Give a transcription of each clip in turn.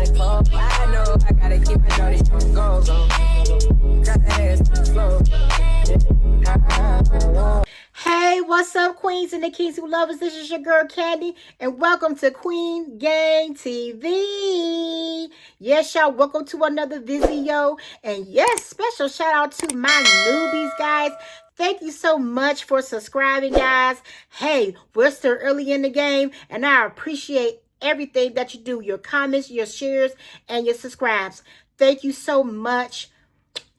like Paul. I know I gotta keep my naughty goals on. Got the ass to the floor. Hey, what's up, queens and the kings who love us? This is your girl Candy, and welcome to Queen Gang TV. Yes, y'all, welcome to another video. And yes, special shout out to my newbies, guys. Thank you so much for subscribing, guys. Hey, we're still early in the game, and I appreciate everything that you do, your comments, your shares, and your subscribes. Thank you so much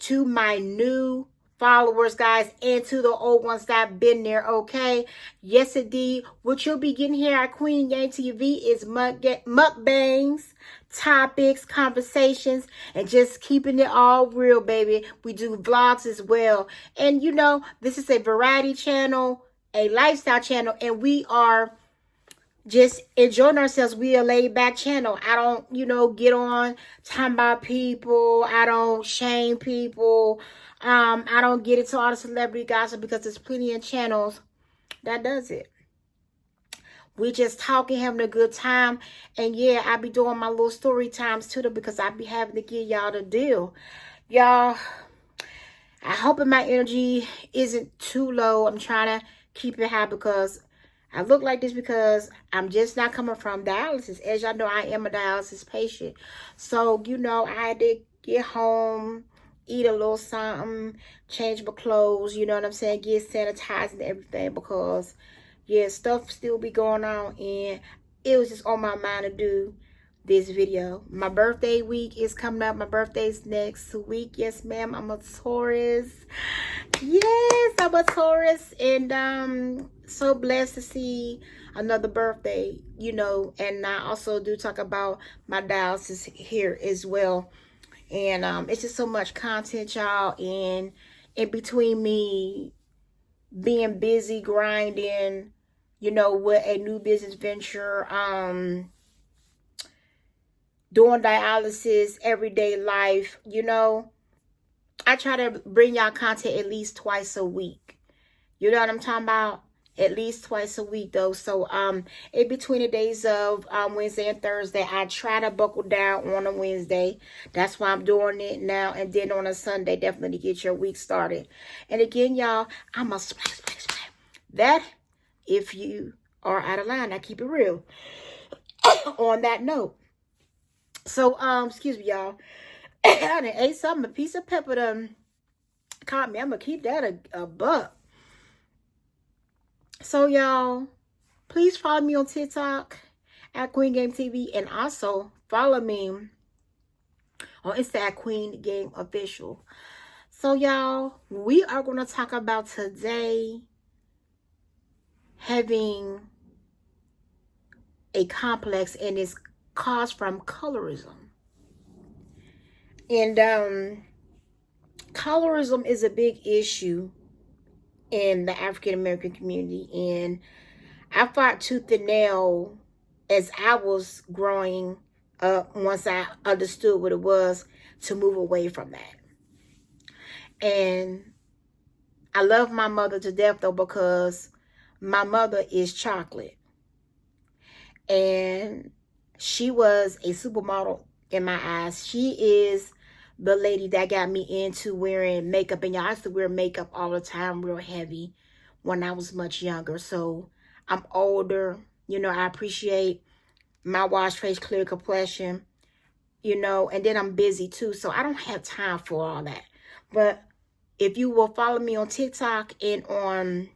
to my new followers, guys, and to the old ones that have been there, okay? Yes, indeed. What you'll be getting here at Queen Gang TV is mukbangs, topics, conversations, and just keeping it all real, baby. We do vlogs as well. And, you know, this is a variety channel, a lifestyle channel, and we are just enjoying ourselves. We a laid back channel. I don't, get on talking about people. I don't shame people. I don't get into all the celebrity gossip because there's plenty of channels that does it. We just talking, having a good time. And yeah, I be doing my little story times too, because I be having to give y'all the deal. Y'all, I hope my energy isn't too low. I'm trying to keep it high because I look like this because I'm just not coming from dialysis. As y'all know, I am a dialysis patient. So, I had to get home, eat a little something, change my clothes, you know what I'm saying? Get sanitized and everything because, yeah, stuff still be going on. And it was just on my mind to do this video. My birthday week is coming up. My birthday's next week. Yes, ma'am. I'm a Taurus. Yes, I'm a Taurus. And so blessed to see another birthday, and I also do talk about my dialysis here as well. And it's just so much content, y'all, and in between me being busy grinding, with a new business venture, doing dialysis, everyday life, I try to bring y'all content at least twice a week. You know what I'm talking about? At least twice a week, though. So, in between the days of Wednesday and Thursday, I try to buckle down on a Wednesday. That's why I'm doing it now. And then on a Sunday, definitely get your week started. And again, y'all, I'm a splash. That, if you are out of line, I keep it real. On that note. So, excuse me, y'all. I done ate something. A piece of pepper done caught me. I'm going to keep that a buck. So, y'all, please follow me on TikTok at Queen Game TV. And also follow me on Insta at Queen Game Official. So, y'all, we are going to talk about today having a complex, and it's caused from colorism. And colorism is a big issue in the African American community, and I fought tooth and nail as I was growing up once I understood what it was to move away from that. And I love my mother to death, though, because my mother is chocolate, and she was a supermodel in my eyes. She is the lady that got me into wearing makeup. And y'all, I used to wear makeup all the time, real heavy, when I was much younger. So I'm older. I appreciate my wash face, clear complexion, and then I'm busy too. So I don't have time for all that. But if you will follow me on TikTok and on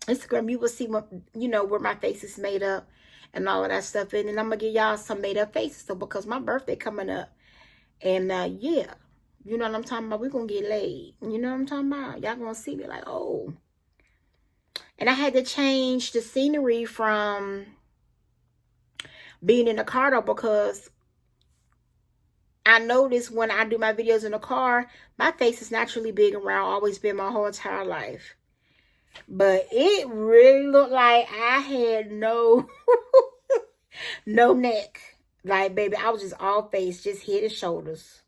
Instagram, you will see what, where my face is made up and all of that stuff. And then I'm going to give y'all some made up faces. So because my birthday coming up. And, yeah, you know what I'm talking about? We're going to get laid. You know what I'm talking about? Y'all going to see me like, oh. And I had to change the scenery from being in the car, though, because I notice when I do my videos in the car, my face is naturally big and round. Always been my whole entire life. But it really looked like I had no neck. Like, baby, I was just all face, just head and shoulders.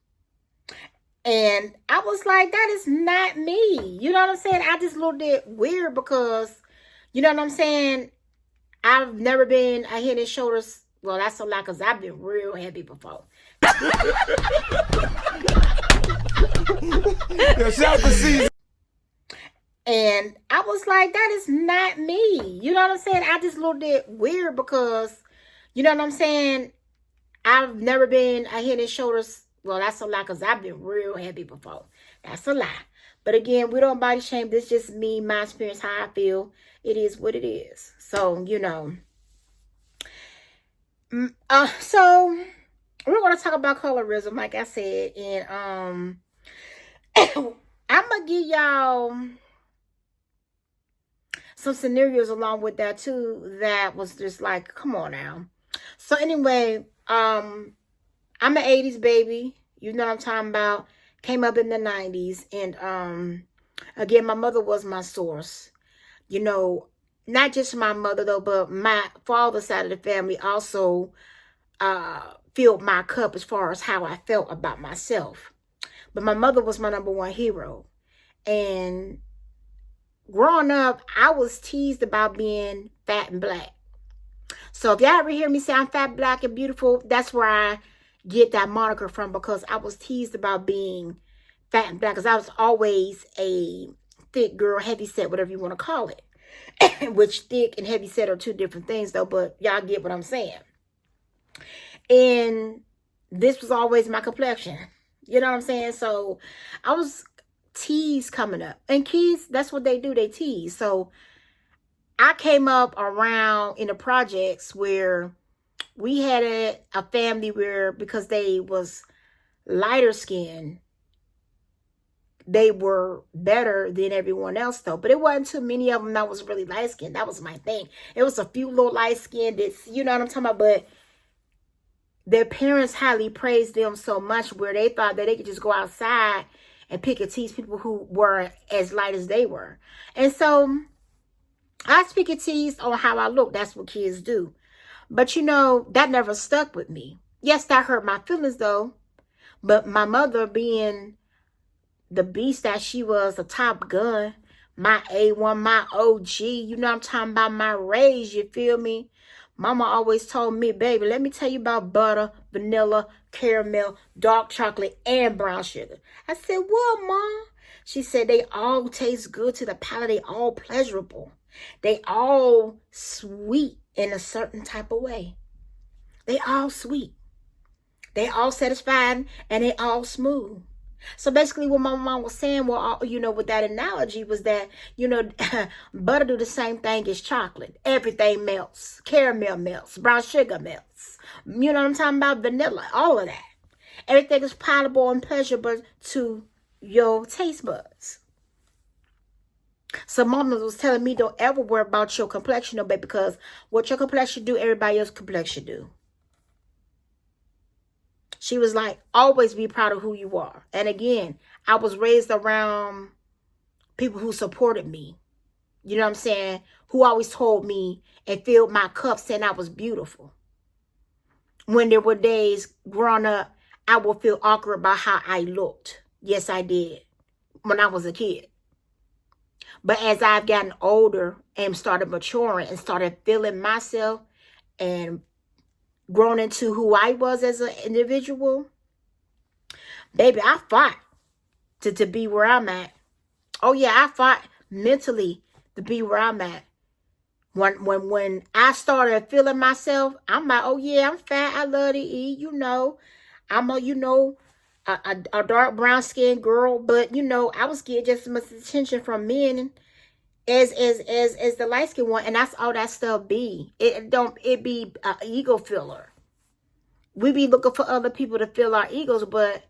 And I was like, that is not me. You know what I'm saying? I just looked it weird because, you know what I'm saying? I've never been a head and shoulders. Well, that's a lot because I've been real heavy before. Shout to Caesar. And I was like, that is not me. You know what I'm saying? I just looked at weird because, you know what I'm saying? I've never been a head and shoulders. Well, that's a lie because I've been real heavy before. That's a lie. But again, we don't body shame. This is just me, my experience, how I feel. It is what it is. So, you know. So we're going to talk about colorism, like I said. And I'm going to give y'all some scenarios along with that too. That was just like, come on now. So anyway, I'm an 80s baby. You know what I'm talking about. Came up in the 90s. And again, my mother was my source. You know, not just my mother though, but my father's side of the family also filled my cup as far as how I felt about myself. But my mother was my number one hero. And growing up, I was teased about being fat and black. So if y'all ever hear me say I'm fat, black, and beautiful, that's where I get that moniker from, because I was teased about being fat and black, because I was always a thick girl, heavy set, whatever you want to call it. Which thick and heavy set are two different things though, but y'all get what I'm saying. And this was always my complexion. You know what I'm saying? So I was teased coming up. And kids, that's what they do. They tease. So I came up around in the projects where we had a family where, because they was lighter skinned, they were better than everyone else though. But it wasn't too many of them that was really light skinned. That was my thing. It was a few little light skinned that's, you know what I'm talking about, but their parents highly praised them so much where they thought that they could just go outside and pick and tease people who were as light as they were. And so I speak and tease on how I look. That's what kids do. But you know, that never stuck with me. Yes, that hurt my feelings though. But my mother, being the beast that she was, a Top Gun, my A1, my OG, you know what I'm talking about, my rage, you feel me? Mama always told me, baby, let me tell you about butter, vanilla, caramel, dark chocolate, and brown sugar. I said, what, Mom? She said, they all taste good to the palate. They all pleasurable. They all sweet in a certain type of way. They all sweet. They all satisfying, and they all smooth. So basically what my mom was saying, well, you know, with that analogy was that, you know, butter do the same thing as chocolate. Everything melts. Caramel melts. Brown sugar melts. You know what I'm talking about? Vanilla. All of that. Everything is palatable and pleasurable to your taste buds. So mama was telling me, don't ever worry about your complexion, no, baby, because what your complexion do, everybody else's complexion do. She was like, always be proud of who you are. And again, I was raised around people who supported me. You know what I'm saying? Who always told me and filled my cup saying I was beautiful. When there were days growing up, I would feel awkward about how I looked. Yes, I did. When I was a kid. But as I've gotten older and started maturing and started feeling myself and grown into who I was as an individual, baby, I fought to be where I'm at. Oh yeah, I fought mentally to be where I'm at. When I started feeling myself, I'm like, oh yeah, I'm fat. I love to eat. You know, I'm a, you know, a dark brown skinned girl, but you know, I was getting just as much attention from men as the light skinned one, and that's all that stuff be. It be an ego filler. We be looking for other people to fill our egos, but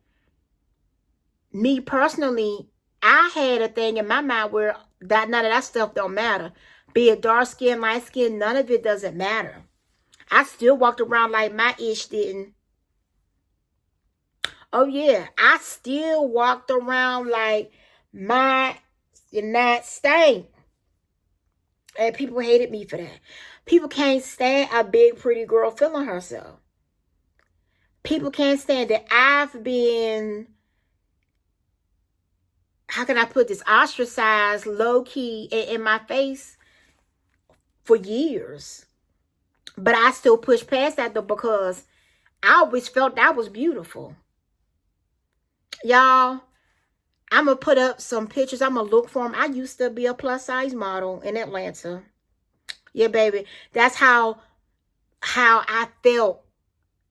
me personally, I had a thing in my mind where that none of that stuff don't matter. Be it dark skin, light skin, none of it doesn't matter. I still walked around like my ish didn't. Oh yeah, I still walked around like my not stank. And people hated me for that. People can't stand a big, pretty girl feeling herself. People can't stand that. I've been, how can I put this, ostracized, low-key, in my face for years. But I still push past that though, because I always felt that was beautiful. Y'all, I'm going to put up some pictures. I'm going to look for them. I used to be a plus size model in Atlanta. Yeah, baby. That's how I felt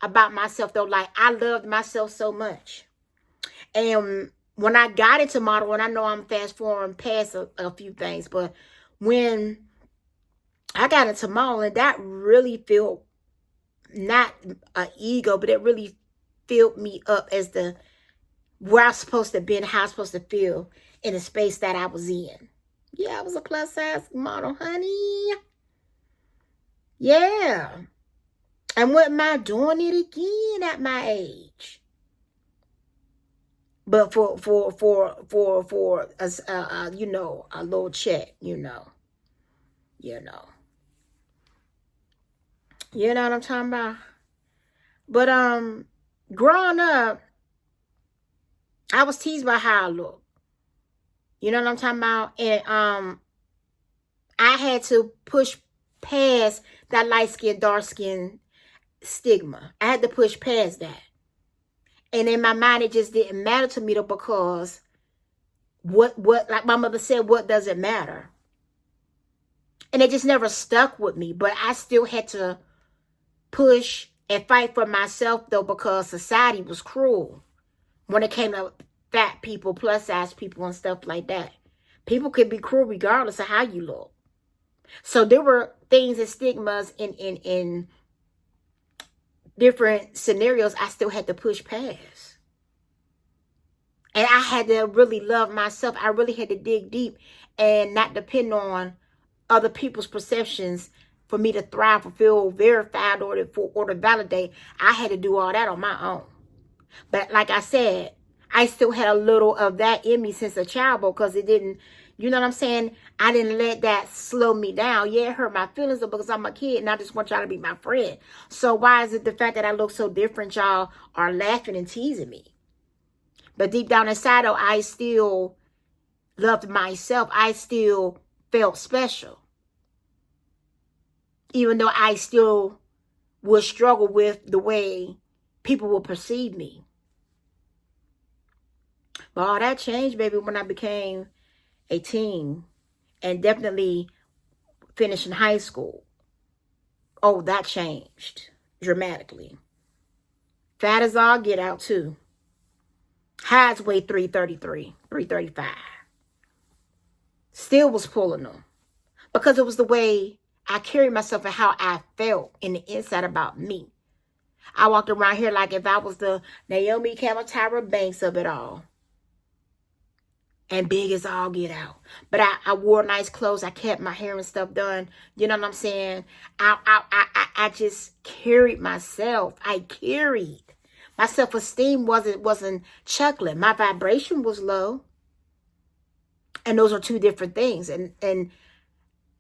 about myself, though. Like, I loved myself so much. And when I got into modeling, I know I'm fast forwarding past a few things, but when I got into modeling, that really felt not an ego, but it really filled me up as the where I was supposed to be and how I was supposed to feel in the space that I was in. Yeah, I was a plus size model, honey. Yeah. And what am I doing it again at my age? But for you know, a little check, you know. You know what I'm talking about? But growing up, I was teased by how I look. You know what I'm talking about? And I had to push past that light skin, dark skin stigma. I had to push past that. And in my mind, it just didn't matter to me though, because what like my mother said, what does it matter? And it just never stuck with me. But I still had to push and fight for myself though, because society was cruel when it came to fat people, plus size people, and stuff like that. People could be cruel regardless of how you look. So there were things and stigmas in different scenarios I still had to push past. And I had to really love myself. I really had to dig deep and not depend on other people's perceptions for me to thrive, or feel verified, or to validate. I had to do all that on my own. But like I said, I still had a little of that in me since a child, because it didn't, you know what I'm saying? I didn't let that slow me down. Yeah, it hurt my feelings because I'm a kid and I just want y'all to be my friend. So why is it the fact that I look so different, y'all are laughing and teasing me? But deep down inside, though, I still loved myself. I still felt special. Even though I still would struggle with the way people will perceive me. But all that changed, baby, when I became a teen and definitely finishing high school. Oh, that changed dramatically. Fat as all get out, too. Highs weighed 333, 335. Still was pulling them. Because it was the way I carried myself and how I felt in the inside about me. I walked around here like if I was the Naomi Campbell Tyra Banks of it all. And big as all get out. But I wore nice clothes. I kept my hair and stuff done. You know what I'm saying? I just carried myself. I carried. My self-esteem wasn't chuckling. My vibration was low. And those are two different things. And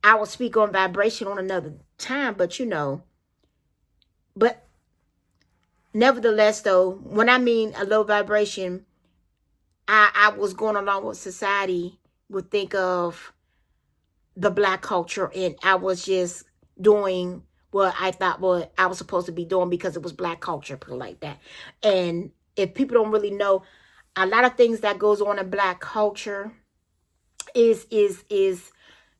I will speak on vibration on another time, but you know. But nevertheless, though, when I mean a low vibration, I was going along with society would think of the black culture, and I was just doing what I thought what I was supposed to be doing because it was black culture, put it like that. And if people don't really know, a lot of things that goes on in black culture is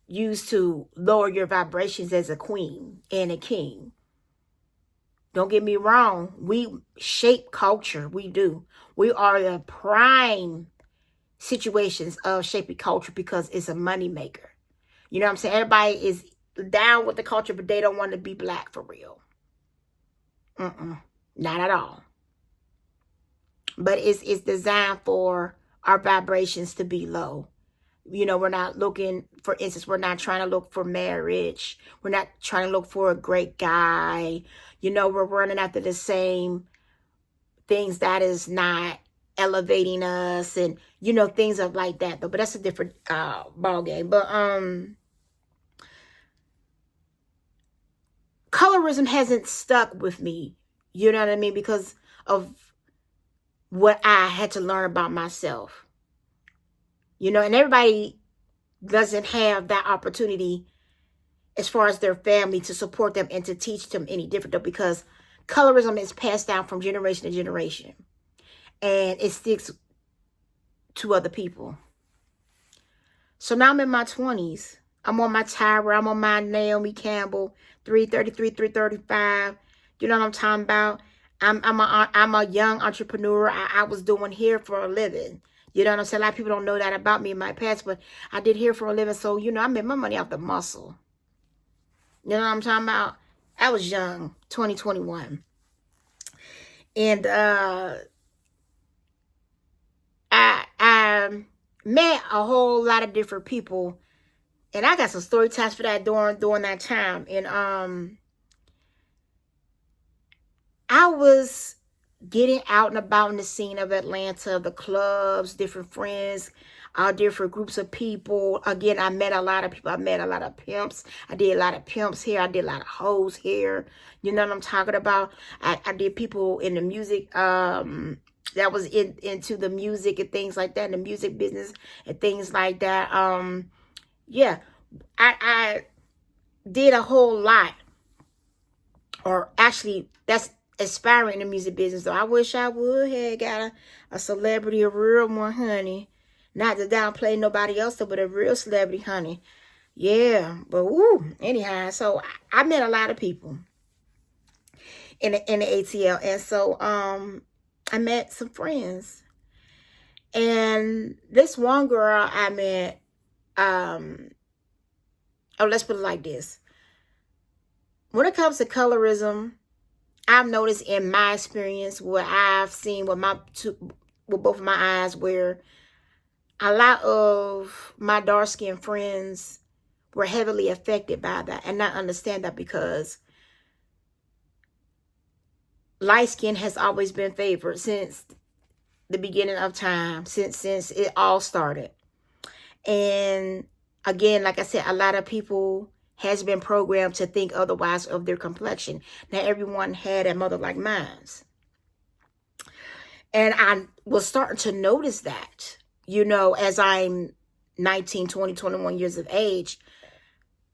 used to lower your vibrations as a queen and a king. Don't get me wrong. We shape culture. We do. We are the prime situations of shaping culture because it's a money maker. You know what I'm saying? Everybody is down with the culture, but they don't want to be black for real. Not at all. But it's designed for our vibrations to be low. You know, we're not looking, for instance, we're not trying to look for marriage. We're not trying to look for a great guy. You know, we're running after the same things that is not elevating us, and, you know, things of like that, though. But that's a different ball game. But colorism hasn't stuck with me. You know what I mean? Because of what I had to learn about myself. You know, and everybody doesn't have that opportunity as far as their family to support them and to teach them any different, though, because colorism is passed down from generation to generation, and it sticks to other people. So now I'm in my 20s. I'm on my Tyra. I'm on my Naomi Campbell, 333, 335. You know what I'm talking about? I'm a young entrepreneur. I was doing hair for a living. You know what I'm saying? A lot of people don't know that about me in my past, but I did hair for a living. So, you know, I made my money off the muscle. You know what I'm talking about? I was young, 2021. And I met a whole lot of different people. And I got some story times for that during that time. And I was getting out and about in the scene of Atlanta, the clubs, different friends, different groups of people. Again, I met a lot of people. I met a lot of pimps. I did a lot of pimps here. I did a lot of hoes here. You know what I'm talking about? I did people in the music, that was into the music and things like that, in the music business and things like that. Yeah, I did a whole lot. Or actually, that's aspiring in the music business. So I wish I would have got a celebrity, a real one, honey. Not to downplay nobody else, but a real celebrity, honey. Yeah, but woo. Anyhow, so I met a lot of people in the ATL, and so I met some friends, and this one girl I met. Oh, let's put it like this. When it comes to colorism, I've noticed in my experience, what I've seen with both of my eyes, where a lot of my dark-skinned friends were heavily affected by that, and not understand that, because light skin has always been favored since the beginning of time, since it all started. And again, like I said, a lot of people has been programmed to think otherwise of their complexion. Now, everyone had a mother like mine. And I was starting to notice that, you know, as I'm 19, 20, 21 years of age,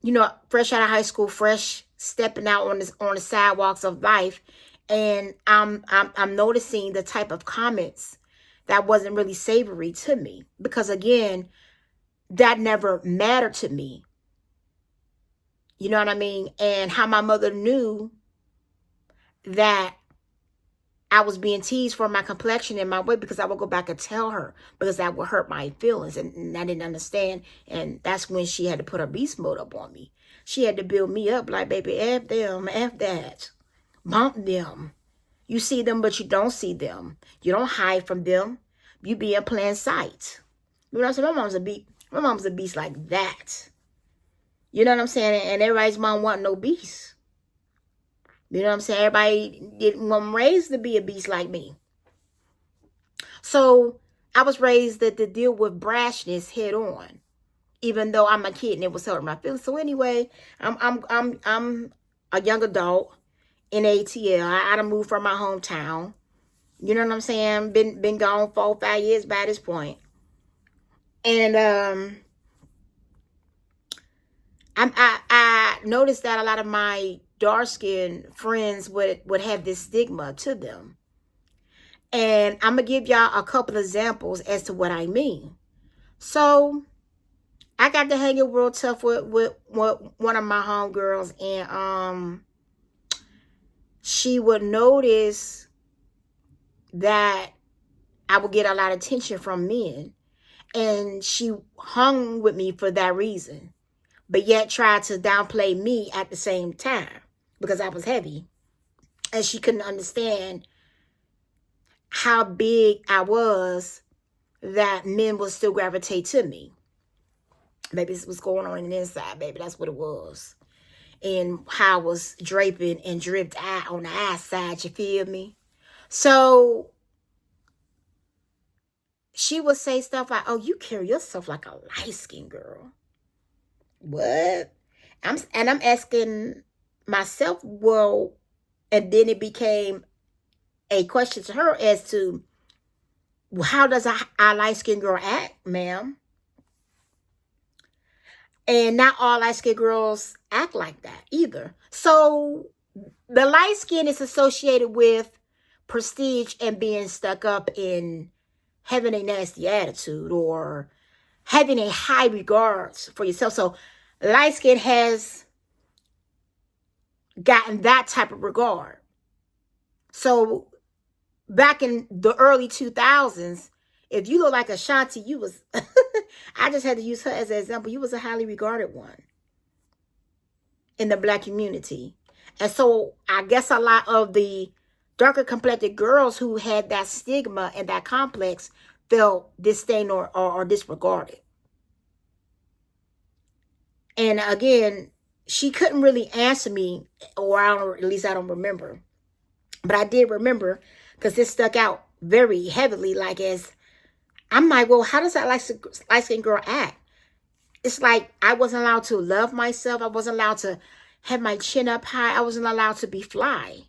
you know, fresh out of high school, fresh stepping out on the sidewalks of life. And I'm noticing the type of comments that wasn't really savory to me, because again, that never mattered to me. You know what I mean? And how my mother knew that I was being teased for my complexion and my weight, because I would go back and tell her, because that would hurt my feelings, and I didn't understand. And that's when she had to put her beast mode up on me. She had to build me up like, baby, F them, F that. Bump them. You see them, but you don't see them. You don't hide from them. You be in plain sight. You know what I'm saying? My mom's a beast like that. You know what I'm saying? And everybody's mom wasn't no beast. You know what I'm saying? Everybody wasn't raised to be a beast like me. So I was raised to deal with brashness head on, even though I'm a kid and it was hurting my feelings. So anyway, I'm a young adult in ATL. I done moved from my hometown. You know what I'm saying? Been gone 4 or 5 years by this point. And I noticed that a lot of my dark-skinned friends would have this stigma to them. And I'm going to give y'all a couple examples as to what I mean. So I got to hanging real tough with one of my homegirls, and she would notice that I would get a lot of attention from men, and she hung with me for that reason, but yet tried to downplay me at the same time, because I was heavy, and she couldn't understand how big I was, that men would still gravitate to me. Maybe this was going on in the inside, baby. That's what it was. And how I was draping and dripped out on the outside, you feel me? So she would say stuff like, oh, you carry yourself like a light-skinned girl. What? I'm asking myself, well, and then it became a question to her as to, well, how does a light-skinned girl act, ma'am? And not all light-skinned girls act like that either. So the light skin is associated with prestige and being stuck up in having a nasty attitude or having a high regards for yourself. So light skin has gotten that type of regard. So back in the early 2000s, if you look like Ashanti, you was, I just had to use her as an example, you was a highly regarded one in the black community. And so I guess a lot of the darker complected girls who had that stigma and that complex felt disdained or disregarded. And again, she couldn't really answer me, or at least I don't remember. But I did remember, because this stuck out very heavily, like as, I'm like, well, how does that light-skinned girl act? It's like I wasn't allowed to love myself. I wasn't allowed to have my chin up high. I wasn't allowed to be fly.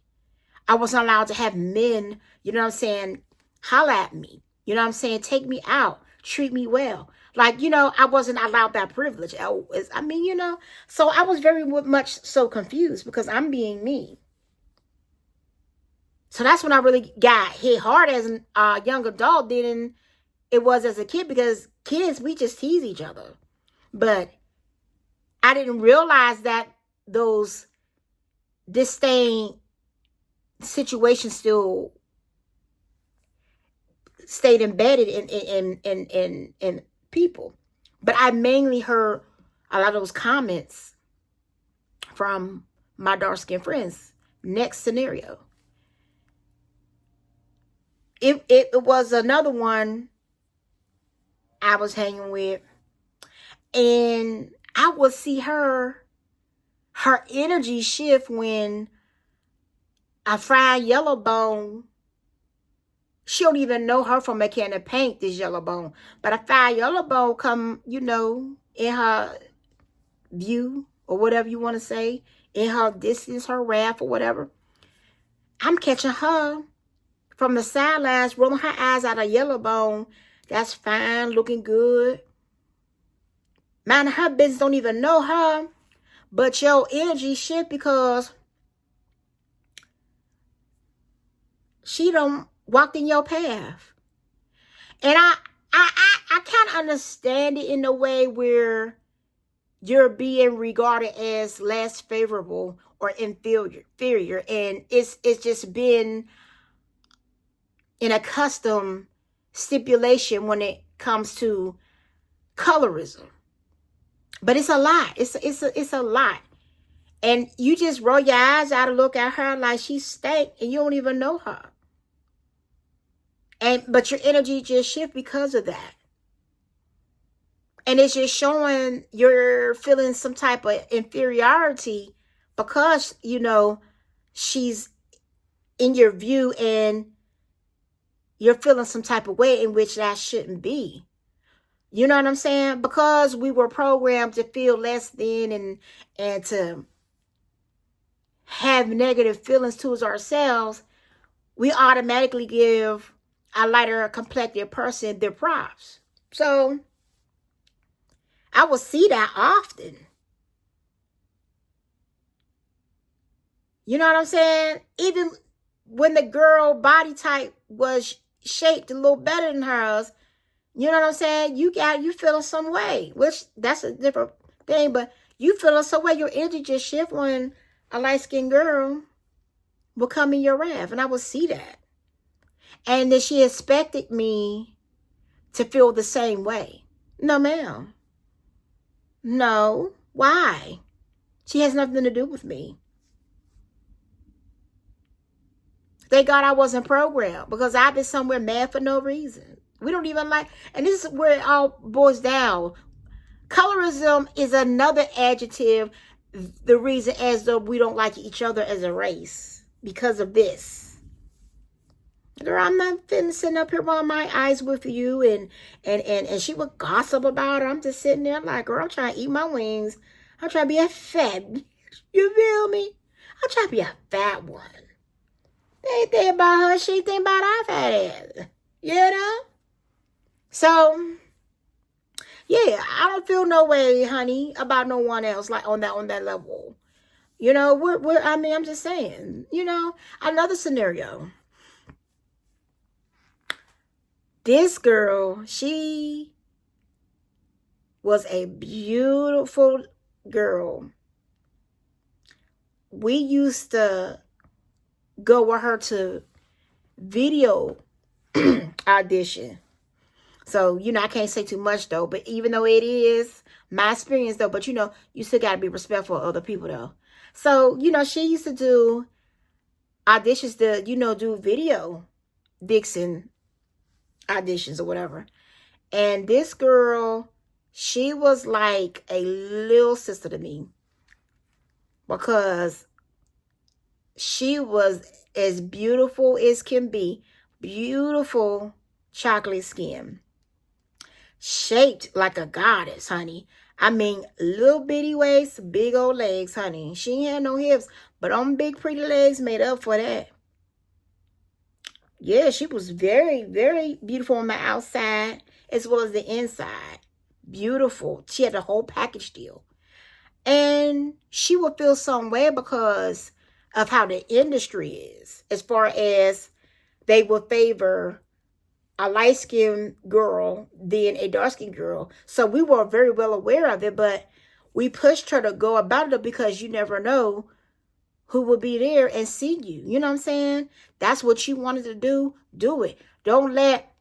I wasn't allowed to have men, you know what I'm saying, holla at me. You know what I'm saying? Take me out. Treat me well. Like, you know, I wasn't allowed that privilege. I mean, you know, so I was very much so confused because I'm being me. So that's when I really got hit hard as a young adult than it was as a kid, because kids, we just tease each other. But I didn't realize that those disdain situations still stayed embedded in people. But I mainly heard a lot of those comments from my dark-skinned friends. Next scenario. It was another one I was hanging with, and I would see her energy shift when a fried yellow bone, she don't even know her from a can of paint, this yellow bone, but a fried yellow bone come, you know, in her view, or whatever you want to say, in her distance, her wrath, or whatever. I'm catching her from the sidelines, rolling her eyes at a yellow bone that's fine, looking good. Man, her business, don't even know her, but your energy shift because she done walked in your path. And I kind of understand it in a way where you're being regarded as less favorable or inferior, and it's just been an accustomed stipulation when it comes to colorism. But it's a lot. It's a lot. And you just roll your eyes out and look at her like she stank, and you don't even know her. But your energy just shift because of that. And it's just showing you're feeling some type of inferiority because, you know, she's in your view and you're feeling some type of way in which that shouldn't be. You know what I'm saying? Because we were programmed to feel less than and to have negative feelings towards ourselves, we automatically give a lighter complected person their props. So I will see that often. You know what I'm saying? Even when the girl body type was shaped a little better than hers, you know what I'm saying? You feeling some way, which that's a different thing, but you feeling some way. Your energy just shift when a light-skinned girl will come in your wrath, and I will see that. And then she expected me to feel the same way. No, ma'am. No. Why? She has nothing to do with me. Thank God I wasn't programmed, because I've been somewhere mad for no reason. We don't even like, and this is where it all boils down. Colorism is another adjective, the reason as though we don't like each other as a race because of this. Girl, I'm not sitting up here on my eyes with you and she would gossip about her. I'm just sitting there like, girl, I'm trying to eat my wings. I'm trying to be a fat, you feel me? I'm trying to be a fat one. They ain't think about her, she think about our fat ass. You know? So, yeah, I don't feel no way, honey, about no one else like on that level. You know, I mean, I'm just saying, you know, another scenario. This girl, she was a beautiful girl. We used to go with her to video audition. So, you know, I can't say too much though, but even though it is my experience though, but you know, you still got to be respectful of other people though. So, you know, she used to do auditions to, you know, do video Dixon auditions or whatever. And this girl, she was like a little sister to me because she was as beautiful as can be. Beautiful chocolate skin. Shaped like a goddess, honey. I mean, little bitty waist, big old legs, honey. She ain't had no hips, but them big pretty legs made up for that. Yeah, she was very, very beautiful on the outside as well as the inside. Beautiful. She had the whole package deal. And she would feel some way because of how the industry is. As far as they will favor a light-skinned girl than a dark-skinned girl. So we were very well aware of it, but we pushed her to go about it because you never know who will be there and see you. You know what I'm saying? That's what you wanted to do. Do it. Don't let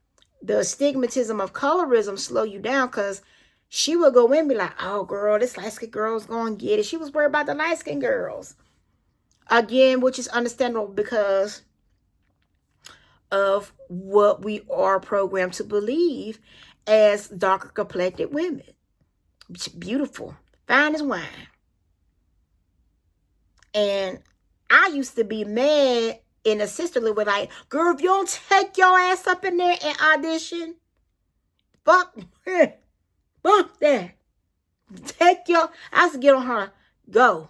the stigmatism of colorism slow you down, because she would go in and be like, oh, girl, this light-skinned girl's going to get it. She was worried about the light-skinned girls. Again, which is understandable because of what we are programmed to believe as darker complected women. It's beautiful, fine as wine. And I used to be mad in a sisterly way, like, girl, if you don't take your ass up in there and audition, fuck that. I used to get on her, go.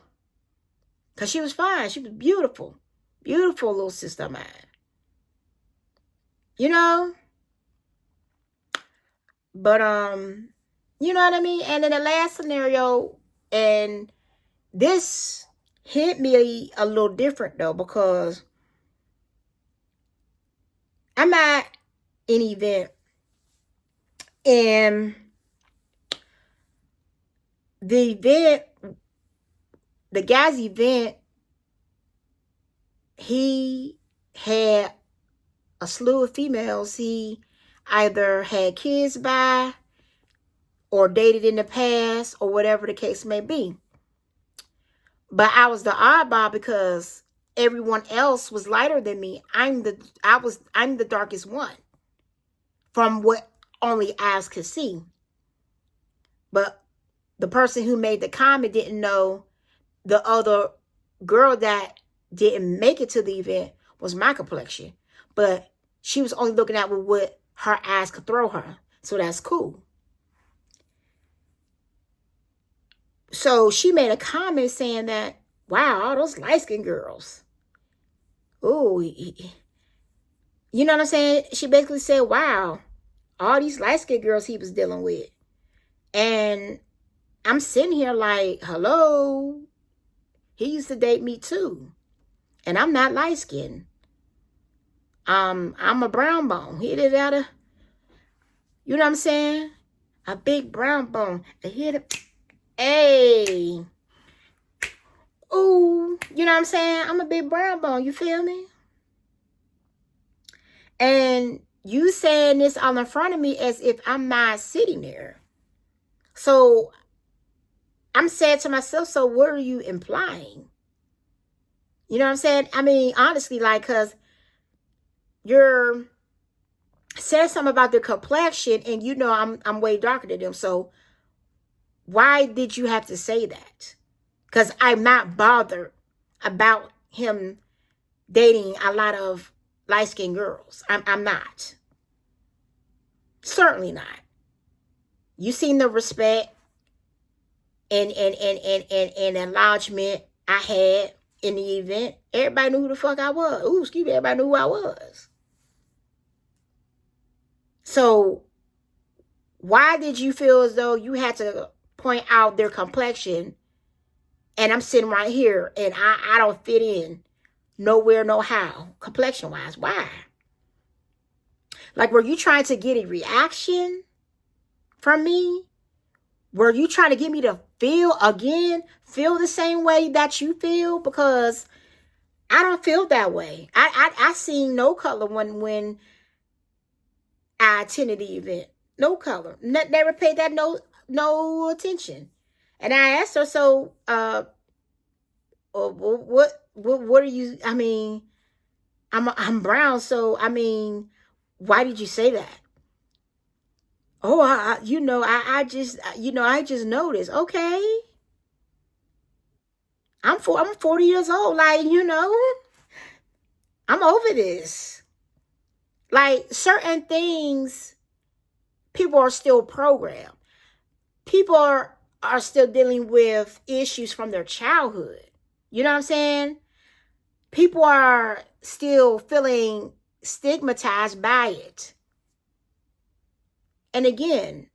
Because she was fine. She was beautiful. Beautiful little sister of mine. You know? But, you know what I mean? And in the last scenario, and this hit me a little different, though, because I'm at an event, and the guy's event, he had a slew of females he either had kids by or dated in the past or whatever the case may be. But I was the oddball because everyone else was lighter than me. I'm the darkest one from what only eyes could see. But the person who made the comment didn't know the other girl that didn't make it to the event was my complexion. But she was only looking at what her eyes could throw her. So that's cool. So she made a comment saying that, wow, all those light-skinned girls. Ooh. You know what I'm saying? She basically said, wow, all these light-skinned girls he was dealing with. And I'm sitting here like, hello. He used to date me too. And I'm not light-skinned. I'm a brown bone. He did out of, you know what I'm saying? A big brown bone. Hey. Ooh, you know what I'm saying? I'm a big brown bone. You feel me? And you saying this all in front of me as if I'm not sitting there. So I'm saying to myself, so what are you implying? You know what I'm saying? I mean, honestly, like, because you're saying something about their complexion and you know I'm way darker than them. So why did you have to say that? Because I'm not bothered about him dating a lot of light-skinned girls. I'm not. Certainly not. You seen the respect and acknowledgement I had in the event. Everybody knew who the fuck I was. Ooh, excuse me, everybody knew who I was. So why did you feel as though you had to point out their complexion And I'm sitting right here and I don't fit in nowhere, no how, complexion wise. Why? Like, were you trying to get a reaction from me? Were you trying to get me to feel the same way that you feel? Because I don't feel that way. I seen no color when I attended the event. No color. Never paid that no attention. And I asked her, so what are you? I mean, I'm brown, so I mean, why did you say that? Oh, I just noticed. Okay, I'm 40 years old. Like, I'm over this. Like, certain things, people are still programmed. People are still dealing with issues from their childhood. You know what I'm saying? People are still feeling stigmatized by it. And again,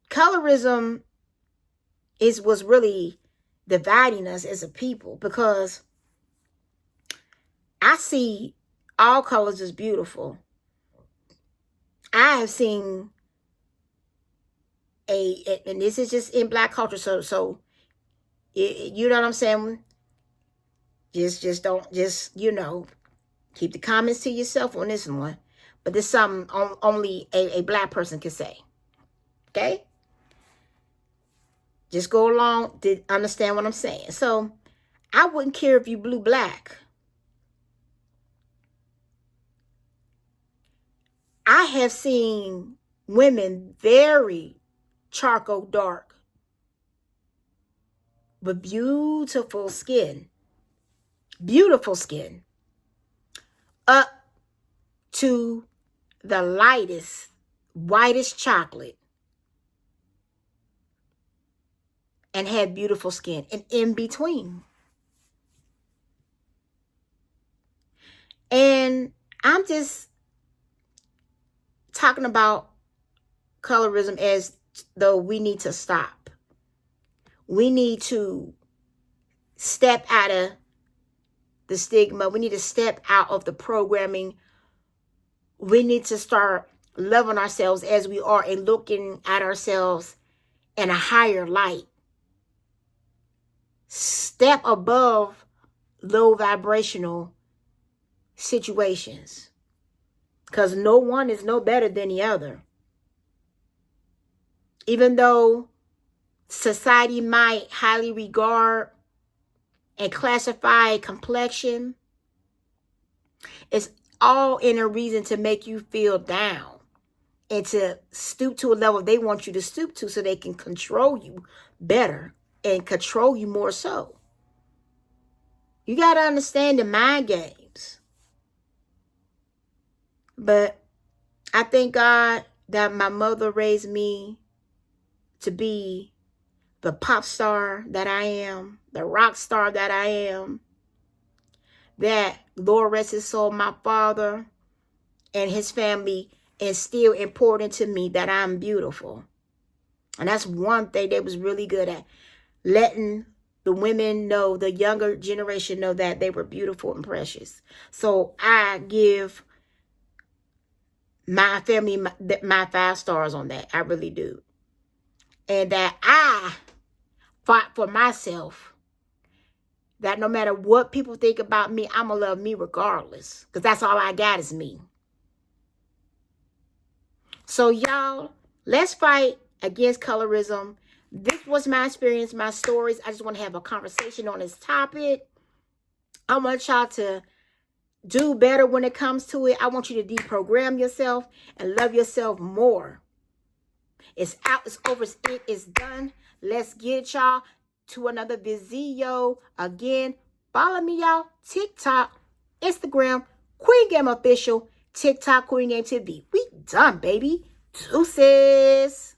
colorism was really dividing us as a people, because I see all colors as beautiful. I have seen and this is just in Black culture, so you know what I'm saying? Just don't, keep the comments to yourself on this one. But this is something only a Black person can say. Okay? Just go along to understand what I'm saying. So I wouldn't care if you blue black. I have seen women very charcoal dark with beautiful skin. Beautiful skin. Up to the lightest, whitest chocolate. And had beautiful skin. And in between. And I'm just talking about colorism as though we need to stop. We need to step out of the stigma. We need to step out of the programming. We need to start loving ourselves as we are and looking at ourselves in a higher light. Step above low vibrational situations. Because no one is no better than the other. Even though society might highly regard and classify complexion, it's all in a reason to make you feel down and to stoop to a level they want you to stoop to, so they can control you better and control you more so. You got to understand the mind games. But I thank God that my mother raised me to be the pop star that I am, the rock star that I am, that, Lord rest his soul, my father and his family instilled important to me that I'm beautiful. And that's one thing they was really good at, letting the women know, the younger generation know, that they were beautiful and precious. So I give my family my 5 stars on that. I really do. And that I fought for myself, that no matter what people think about me, I'm going to love me regardless. Because that's all I got is me. So y'all, let's fight against colorism. This was my experience, my stories. I just want to have a conversation on this topic. I want y'all to do better when it comes to it. I want you to deprogram yourself and love yourself more. It's out, it's over, it is done. Let's get y'all to another video. Again, follow me, y'all. TikTok, Instagram, Queen Game Official, TikTok, Queen Game TV. We done, baby. Deuces.